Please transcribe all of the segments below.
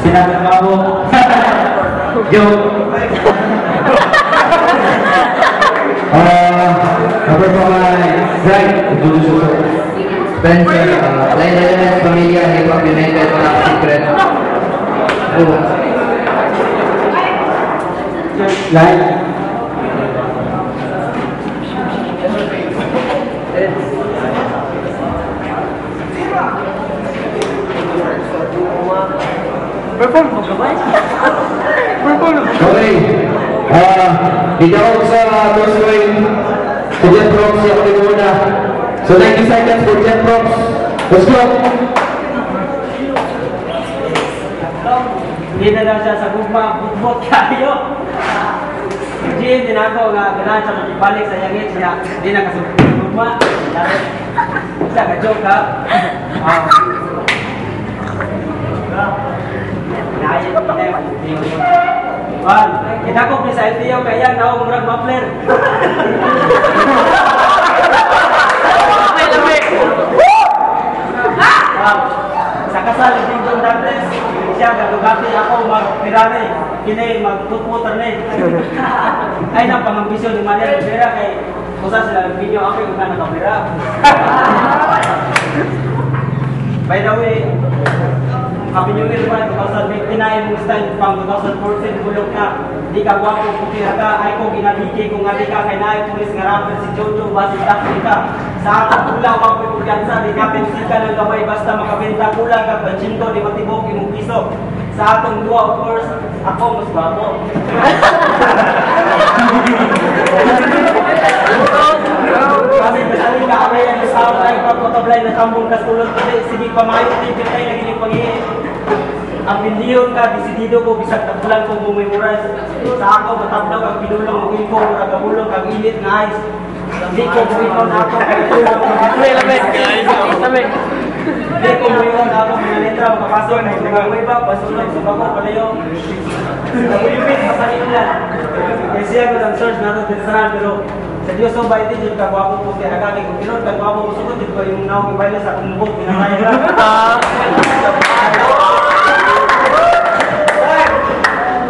Pinagkakabo. Joke. Number for my right, Spencer, Line Elements, Pamilya, Hip Hop United, Top Secret. Line. Okay. Hindi ako sa first wave. So Jet Props, ako din muna. So 90 seconds for Jet Props. Let's go! Hindi na daw siya sa gugma, butbot tayo. Jim, din ako nga ganahan siya makibalik sa yangit siya. Hindi na kasubok sa gugma. Isa ka joke ha? Nayit ko na yung Juan, kita ko sa LTO kaya na ako murag muffler. Sa kasal ng John Dantes, siya gagugati ako magpirane, kini magtutmuter na ay nang pangambisyon ni Maria Rivera kay kusa sila video ako yung nakapira. By the way, Happy New Year pa, 2029 mong style pang 2014, bulok na. Di ka gwapo, putira ka, ay kung ginabigay kung nga di ka kay naay pulis nga rapper si Jojo, basi takli ka. Sa atang kulang, wag may kurgansa, di ka pensil ka ng gamay, basta makabenta kulang ka, pansinto, di matibok, imong piso. Sa atong dua, of course, ako mas gwapo. Kasi kasaling ka kami ang sound ay pagkotablay na tambong kasulot kasi sige pa mayo tigil tayo naging pag-iit. Ang pindiyon ka, disidido ko, bisag tabulan ko bumimurize. Sa ako, matablaw ang pinulong mo ko, ragabulong kang init na ice. Hindi ko buwinon ako, kaya hindi ko buwinon ako, mga letra, makapasok, nagaway ba, pasulog, subako, palayo. Nagulipit, masahin lang. Kasi siya ko lang search natin tinsahan, pero sa Diyos ang baiti, dito ka gwapo po kaya nagagay kung pinod, kag gwapo mo sugod, dito ko yung naong ibayla sa akong mubot, pinakaya lang.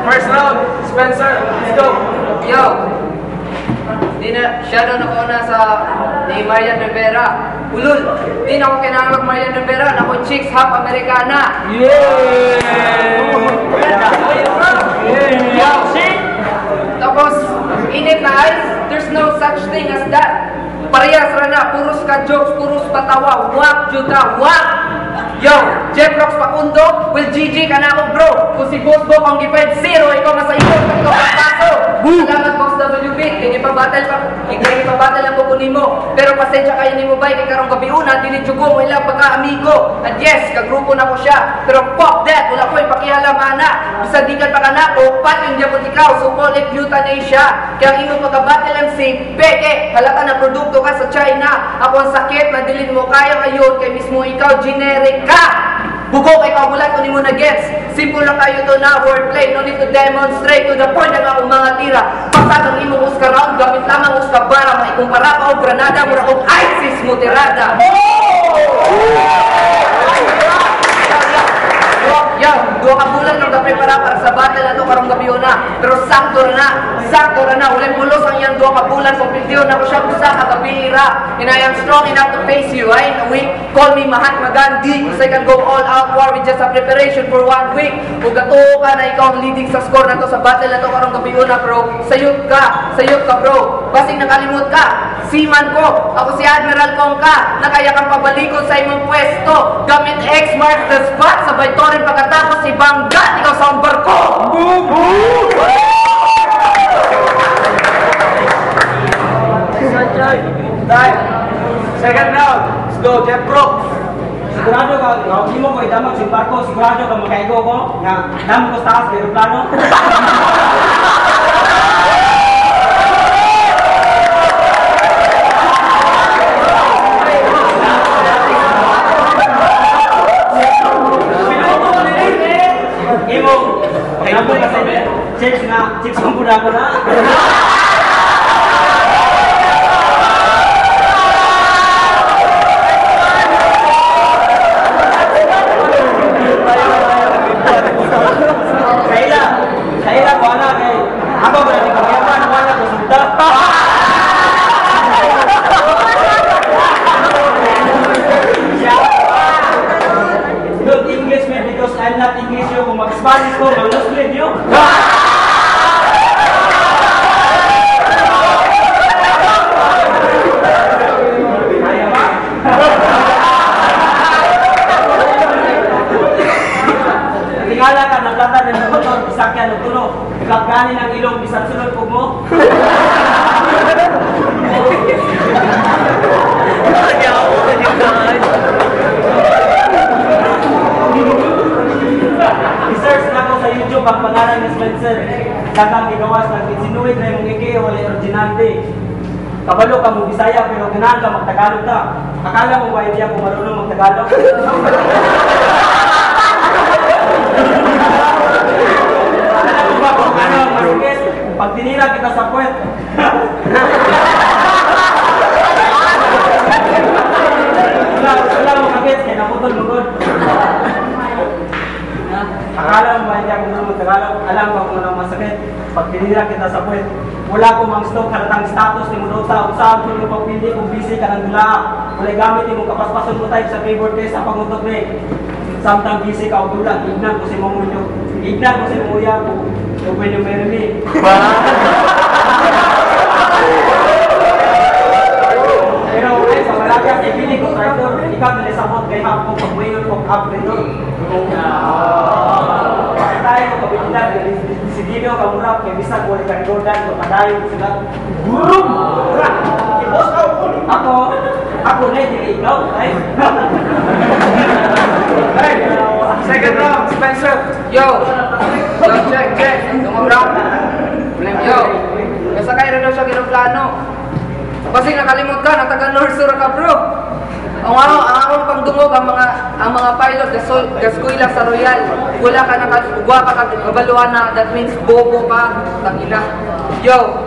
First round, Spencer, let's go. Yo. Di na, shadow na ko na sa ni Marian Rivera. Ulul, di na ako kinangang Marian Rivera, na ko chicks half Americana. Yeah! Yo, tapos, init na ice, there's no such thing as that. Parehas rana, puros ka jokes, puros patawa, wak, juta, wak! Yo, Jeff Rocks Pakundo, will GG ka na ako bro. Kung si Boss Bo ang giped zero, ikaw masayot, ikaw papaso. Salamat Boss WB, kaya ipabattle ang kukunin mo. Pero pasensya kayo ni mo ba, kay karong gabi una, dinidjugo mo ilang pagka-amigo. At yes, kagrupo na ko siya, pero fuck that, wala ko ipakialam ana. Bisa di ka pa ka na ko, pat yung diabot ikaw, so call it euthanasia. Kaya ang imo pagka-battle ang si Peke, halata na produkto ka sa China. Ako ang sakit, nadilin mo kaya ngayon, kay mismo ikaw generic ka. Bugok ay kabulat ko ni mo na gets. Simple lang kayo to na wordplay. No need to demonstrate to the point na akong mga tira. Pasatang imo uska round, gamit lamang uska bara. Maikumpara pa o granada, mura kong ISIS mo tirada. Yan, dua ka bulan nang prepara para sa battle na to karong gabi na. Pero sakto na, walang pulos ang yan dua ka bulan. Kung pindiyon ako siya busa kakabihira. And I am strong enough to face you. I ain't weak, call me Mahatma Gandhi. Cause I can go all out war with just a preparation for 1 week. Kung gatuo ka na ikaw ang leading sa score na to sa battle na to karong gabi na bro. Sayot ka bro. Basing nakalimot ka, seaman ko. Ako si Admiral Kong ka. Nakaya kang pabalikod sa imong pwesto. Gamit X marks the spot. Sabay to rin pagkatapos si Banggat. Ikaw sa ang barko. Boom! Boom! Second round, let's go, Jeff Pro. Sigurado ka, hindi mo ko idamag si barko. Sigurado ka makaigo ko. Nga, dam ko sa taas, aeroplano. Kenapa kasi chicks ang muna ko na. me because I'm not English yo. Kung mag-Spanish ko, mag-Muslim yo. Kaya ba? Tingala ka, naglata ng motor, isakyan o tulo. Kapganin ang ilong, bisan sunod po mo. I-search na ko sa YouTube ang pangalan ni Spencer. Dagang igawas ng insinuit na yung ike o original day. Kabalo ka mong Bisaya pero ganahan ka magtagalog ka. Akala mo ba hindi ako marunong magtagalog? Alam mo ba kung ano ang masakit? Pag tinira kita sa puwet. Wala mo kagit, kaya naputol mo god. Akala mo ba hindi ako marunong magtagalog? Alam ko kung ano ang masakit. Pag tinira kita sa puwet. Wala ko mang stock halatang status ni Munota. Usahan ko yung pagpili kung busy ka ng dula. Wala gamit yung kapaspason mo type sa keyboard test sa pangutok ni. Samtang busy ka o dula, ignan ko si Mamunyo. Ignan ko si Mamuya ko. Kung pwede yung meron ni. Pero ay, sa Malaga, ay pili ko traitor. Ikaw nalisabot kay Hapko pag mayon kong Hapko. Tayo ko kapitan, si Dino kamurap kay bisag wala kang Jordan ko padayon sila. Gurum! Ako na hindi ikaw, ay. Second round, Spencer. Yo, check. Dumabrak. Yo, kasa kayo na daw siya ginoplano. Kasi nakalimot ka, nataga-North Sur ka bro. Ang akong pangdungog ang mga pilot gaskuila sa Royal. Wala ka nakagwa ka kabaluan na, that means bobo ka, tangina. Yo,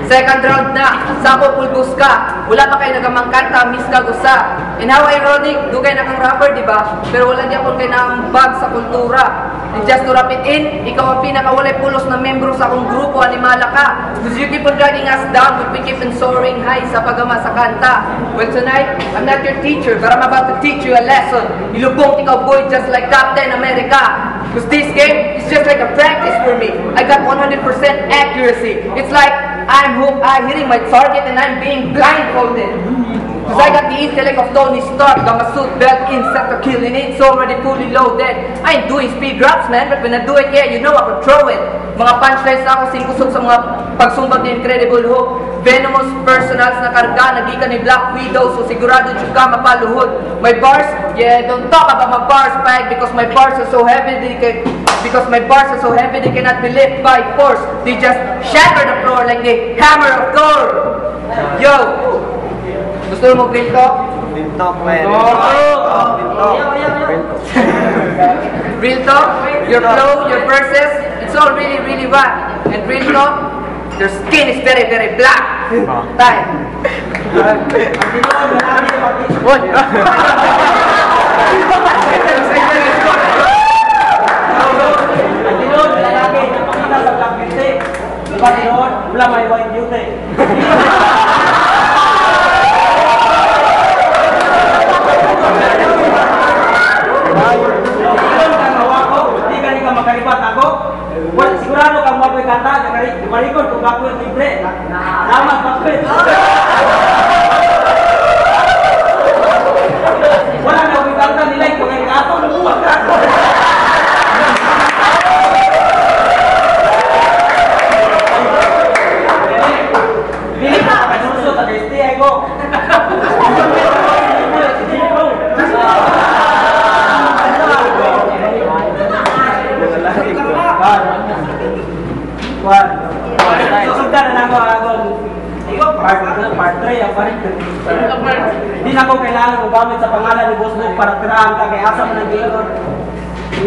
second round na, sako pulbus ka. Wala pa kayo nagamangkanta, miss ka gusa. And how ironic, dugay na kang rapper, di ba? Pero wala di ako kayo naambag sa kultura. And just to wrap it in, ikaw ang pinakawalay pulos na membro sa akong grupo, animala ka. Because you keep on dragging us down, but we keep on soaring high sa pagama sa kanta. Well tonight, I'm not your teacher, but I'm about to teach you a lesson. Ilubong ikaw boy just like Captain America. Because this game is just like a practice for me. I got 100% accuracy. It's like I'm hitting my target and I'm being blindfolded. Because I got the intellect of Tony Stark, got my suit belt insect to kill and it's already fully loaded. I ain't doing speed drops man, but when I do it, yeah, you know I can throw it. Mga punchlines na ako sinkusog sa mga pagsumbag ni Incredible Hulk. Venomous personals na karga, nagika ni Black Widow, so sigurado dyan ka mapaluhod. My bars, yeah, don't talk about my bars, Spike, because my bars are so heavy they cannot be lift by force. They just shatter the floor like the hammer of Thor. Yo, gusto mo grill talk? Real talk, man. Real talk, your flow, your verses, it's all really whack. And real talk, your skin is very black. Time. What? Wala may white beauty. Makalipat ako, sigurado ka mo ako'y kanta, marikod kung ako yung libre. Tama, bakit? Wala na ako'y kanta nila, kung ngayon ako, nabuwag ka ako. Hindi ka makasusot, nag-stay ako. Susundan na ako part 3 ang parit. Hindi na ako kailangan gumamit sa pangalan ni Boss Book para tirahan ka kay asa mo ng gilor.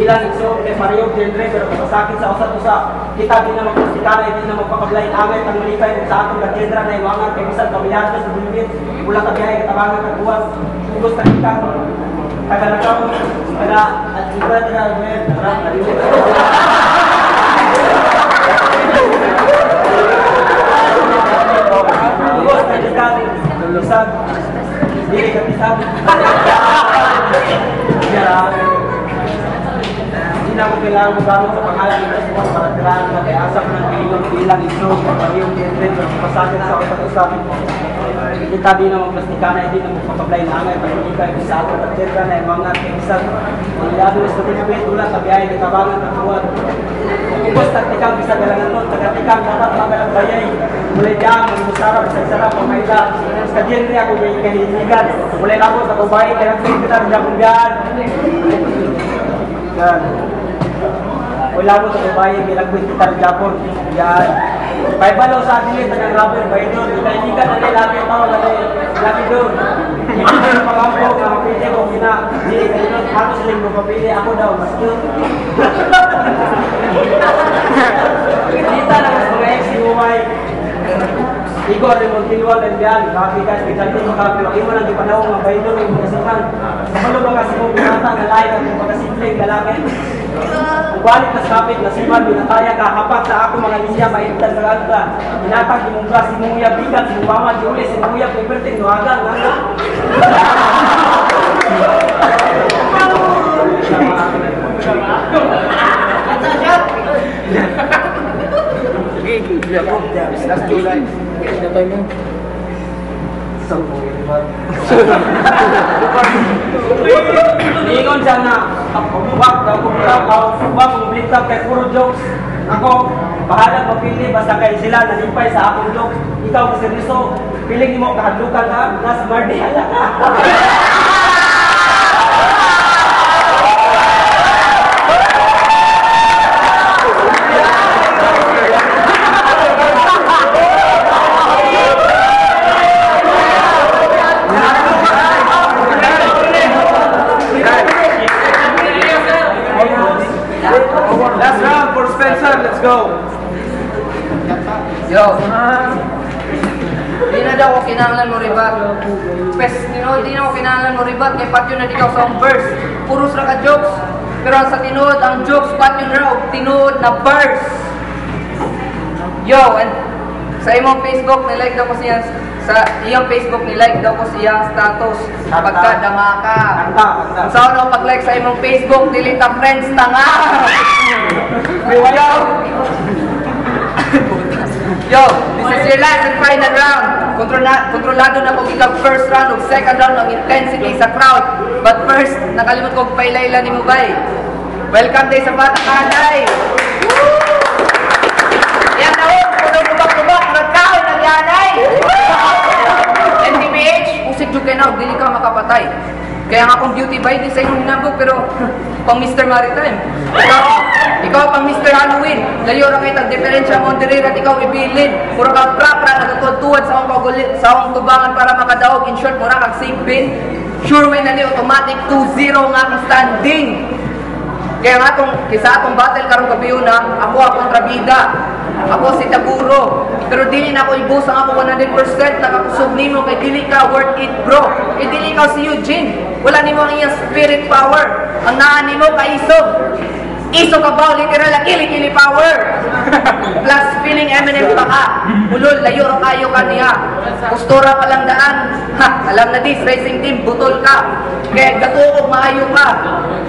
Ilang igsoon kay Mario Gendre pero kapasakit sa usat-usa. Kita din na magpustikara, hindi na magpakablayin angay ang malipay kung sa atong kagendra na iwangan kay bisan kabiyadas sa bulimit. Wala ka biyahe katabangan kagbuwag. Ugos na kita. Tagalakaw. Kaya at iba na ako kailangan magamit sa pangalan ng Diyos mo para tirahan ka kaya asap ng bilang ito pariyong dientret ng pasakin sa kapag-usap. Kita di na magplastika na hindi na magpapablay na angay pag hindi kayo sa ato at tira na yung mga isang mangyado na sa tinipit ulat sa biyahe ng kabangan at buwan. Kung taktikang bisa galangan nun, tagatikang dapat magalang bayay. Mulay diyang, magmusarap, sarap, pamaila. Sa diyan niya kung may kahiligan. Mulay ako sa kubahay, kaya kita rin akong yan. Yan. Wala mo sa kubahay, bilagwin kita rin Japon. Yan. Paibalo sa atin yun, tagang rubber, bay doon. Ikaibigan na lagi ito, lagi doon. Hindi ko pag-ampo, kapapili ko, hindi kayo doon, halos lang mo papili, ako daw, mas yun. Kita lang sa mga ex-iway. Igor, Remontilwal, and yan, kapigas, kitantin mo ka, pero imo lang di panahon ng bay doon, yung magasipan. Sa malo ba kasi mong pinata, nalayan at yung pagkasimpleng lalaki. Kung balik na sapit, nasiman, binataya ka, hapak sa ako mga nisya, mahintan sa ganda. Binatang, dimungga, simuya, bigat, simubaman, juli, simuya, piperting, nuagang, nanga. Last July. Ingon siya na wag kumplita kay puro jokes. Ako, bahala mapili basta kay sila nalipay sa akong jokes. Ikaw maseriso, piling mo kahadlukan ka, nas mardi hala ka. Last round for Spencer, let's go. Yo. Di na daw ako kinahanglan mo ribat. Di na ako kinahanglan mo ribat kay patyon na di ka sa verse. Puros ra ka jokes. Pero sa tinuod ang jokes patyon raw tinuod na verse. Yo, and sa imong Facebook ni-like daw ko siya sa iyang Facebook ni-like daw ko siyang status pagkadama ka. Kung saan ako pag-like sa imong Facebook, delete ang friends tanga. Yo, this is your last and final round. Kontrolado na kung ikaw first round o second round ng intensity sa crowd. But first, nakalimut kong pailayla ni Mubay. Welcome day sa Batakanay! Yan na ho, puno lubak-lubak, nagkahoy ng yanay! NTPH, usik dyan kayo na, dili ka makapatay. Kaya nga akong beauty by di sa inyong hinabog, pero pang Mr. Maritime. Ikaw pang Mr. Halloween. Layo ra kayo tag-diferensya mo diri at ikaw ibilin. Puro ka pra-pra, nagatutuwad sa akong pagulit, sa akong tubangan para makadaog. In short, mura kang sigbin. Sure way na ni automatic 2-0 nga akong standing. Kaya nga kisa atong battle karong gabi na, ako ang kontrabida. Ako si Taguro. Pero dili na ako ibus ang ako 100% nakakusog nimo kay dili ka worth it bro. Kay dili ka si Eugene. Wala nimo ang iyang spirit power. Ang naa nimo kaisog. Iso ka ba? Literal na kili-kili power. Plus feeling Eminem pa ka. Ulol, layo ro kayo ka niya. Postura pa lang daan. Ha, alam na dis, racing team, butol ka. Kaya gatuog maayo ka.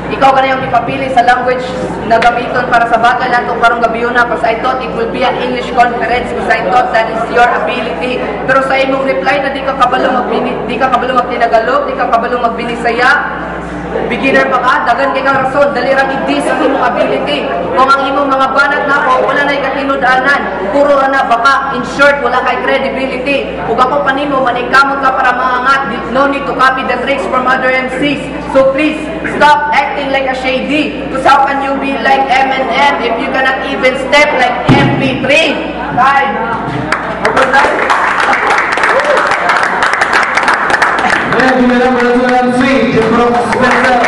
Ikaw ka na yung ipapili sa language na gamiton para sa battle nato karong gabi na because I thought it will be an English conference because I thought that is your ability. Pero sa imong reply na di ka kabalo magtinagalog, di ka kabalo magbinisaya, beginner pa ka, dagan kay kang rason, dali ra gid sa imong ability. Kung ang imong mga banat nako wala nay katinud-anan, puro ra na baka, in short wala kay credibility. Ug ako panimo maningkamot ka para maangat, no need to copy the tricks from other MCs. So please stop acting like a shady. Cause how can you be like Eminem if you cannot even step like MP3? Time. Ayan, ginala mo na ito ng swing, yung Bro Spencer.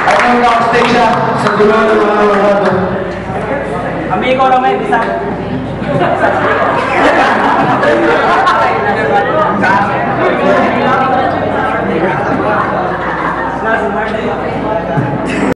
Ako ang backstage siya sa dulo ng mga narado. Amigo na may bisa. Nasa Marday.